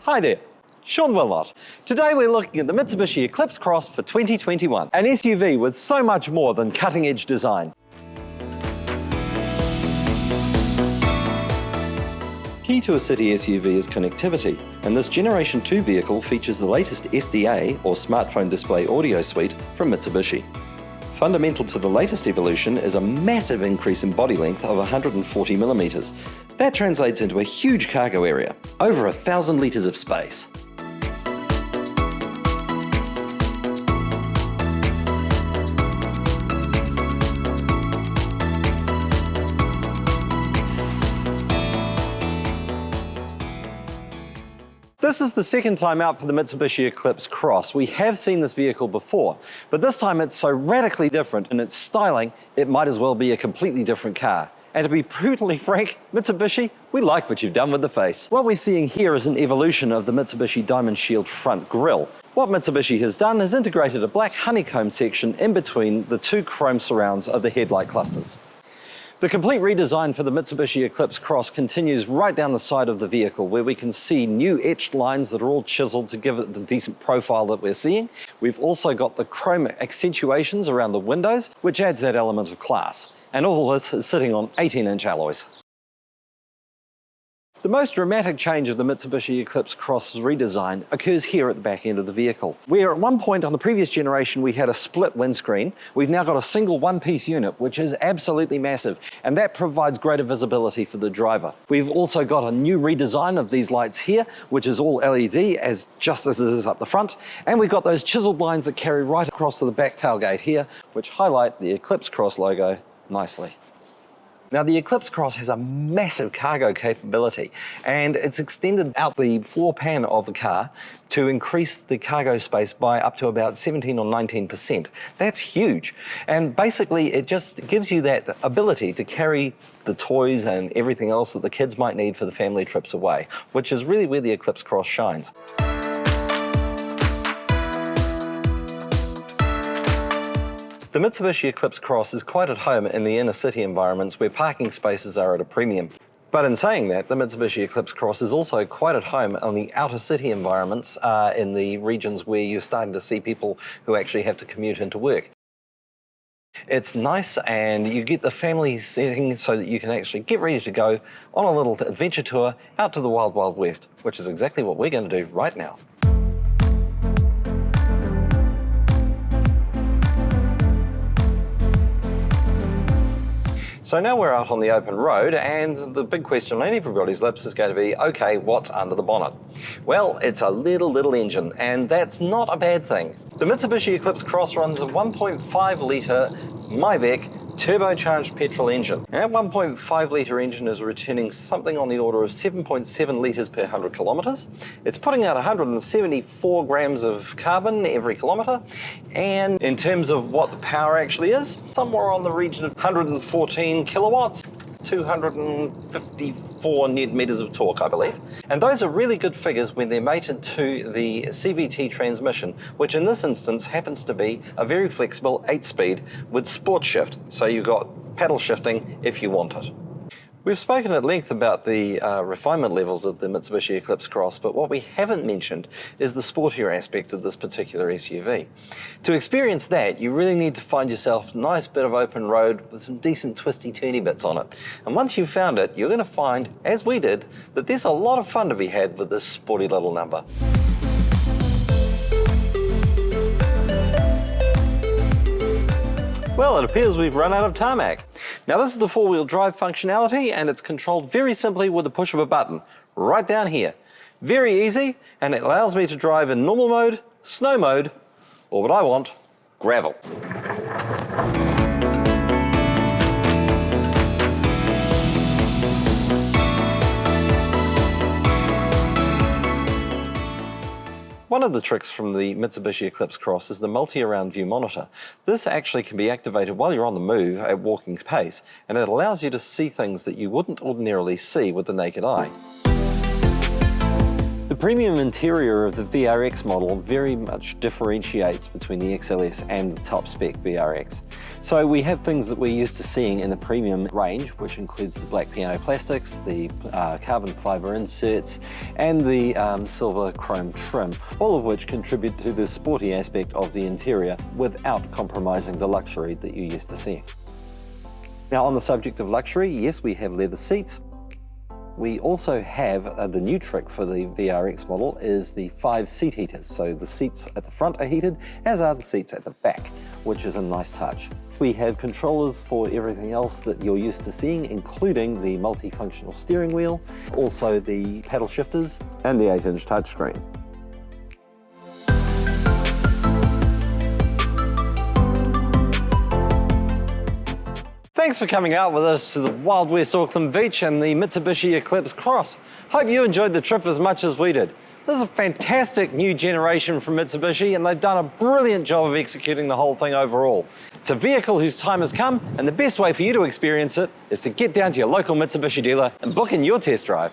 Hi there, Sean Wilmot. Today we're looking at the Mitsubishi Eclipse Cross for 2021, an SUV with so much more than cutting-edge design. Key to a city SUV is connectivity, and this Generation 2 vehicle features the latest SDA, or Smartphone Display Audio Suite, from Mitsubishi. Fundamental to the latest evolution is a massive increase in body length of 140mm. That translates into a huge cargo area, over 1,000 litres of space. This is the second time out for the Mitsubishi Eclipse Cross. We have seen this vehicle before, but this time it's so radically different in its styling, it might as well be a completely different car. And to be brutally frank, Mitsubishi, we like what you've done with the face. What we're seeing here is an evolution of the Mitsubishi Diamond Shield front grille. What Mitsubishi has done is integrated a black honeycomb section in between the two chrome surrounds of the headlight clusters. The complete redesign for the Mitsubishi Eclipse Cross continues right down the side of the vehicle, where we can see new etched lines that are all chiseled to give it the decent profile that we're seeing. We've also got the chrome accentuations around the windows, which adds that element of class. And all this is sitting on 18-inch alloys. The most dramatic change of the Mitsubishi Eclipse Cross's redesign occurs here at the back end of the vehicle. Where at one point on the previous generation we had a split windscreen, we've now got a single one-piece unit, which is absolutely massive, and that provides greater visibility for the driver. We've also got a new redesign of these lights here, which is all LED, just as it is up the front, and we've got those chiseled lines that carry right across to the back tailgate here, which highlight the Eclipse Cross logo nicely. Now, the Eclipse Cross has a massive cargo capability, and it's extended out the floor pan of the car to increase the cargo space by up to about 17 or 19%. That's huge. And basically, it just gives you that ability to carry the toys and everything else that the kids might need for the family trips away, which is really where the Eclipse Cross shines. The Mitsubishi Eclipse Cross is quite at home in the inner city environments where parking spaces are at a premium. But in saying that, the Mitsubishi Eclipse Cross is also quite at home on the outer city environments in the regions where you're starting to see people who actually have to commute into work. It's nice, and you get the family setting so that you can actually get ready to go on a little adventure tour out to the Wild Wild West, which is exactly what we're going to do right now. So now we're out on the open road, and the big question on everybody's lips is going to be, okay, what's under the bonnet? Well, it's a little engine, and that's not a bad thing. The Mitsubishi Eclipse Cross runs a 1.5 litre Myvec turbocharged petrol engine. That 1.5 litre engine is returning something on the order of 7.7 litres per 100 kilometres. It's putting out 174 grams of carbon every kilometre, and in terms of what the power actually is, somewhere on the region of 114 kilowatts, 254 net meters of torque, I believe. And those are really good figures when they're mated to the CVT transmission, which in this instance happens to be a very flexible 8-speed with sport shift, so you've got paddle shifting if you want it. We've spoken at length about the refinement levels of the Mitsubishi Eclipse Cross, but what we haven't mentioned is the sportier aspect of this particular SUV. To experience that, you really need to find yourself a nice bit of open road with some decent twisty-turny bits on it. And once you've found it, you're going to find, as we did, that there's a lot of fun to be had with this sporty little number. Well, it appears we've run out of tarmac. Now, this is the four-wheel drive functionality, and it's controlled very simply with the push of a button, right down here. Very easy, and it allows me to drive in normal mode, snow mode, or what I want, gravel. One of the tricks from the Mitsubishi Eclipse Cross is the multi-around view monitor. This actually can be activated while you're on the move at walking pace, and it allows you to see things that you wouldn't ordinarily see with the naked eye. The premium interior of the VRX model very much differentiates between the XLS and the top spec VRX. So we have things that we're used to seeing in the premium range, which includes the black piano plastics, the carbon fiber inserts, and the silver chrome trim, all of which contribute to the sporty aspect of the interior without compromising the luxury that you're used to seeing. Now, on the subject of luxury, yes, we have leather seats. We also have the new trick for the VRX model is the 5 seat heaters. So the seats at the front are heated, as are the seats at the back, which is a nice touch. We have controllers for everything else that you're used to seeing, including the multifunctional steering wheel, also the paddle shifters, and the 8-inch touchscreen. Thanks for coming out with us to the Wild West Auckland Beach and the Mitsubishi Eclipse Cross. Hope you enjoyed the trip as much as we did. This is a fantastic new generation from Mitsubishi, and they've done a brilliant job of executing the whole thing overall. It's a vehicle whose time has come, and the best way for you to experience it is to get down to your local Mitsubishi dealer and book in your test drive.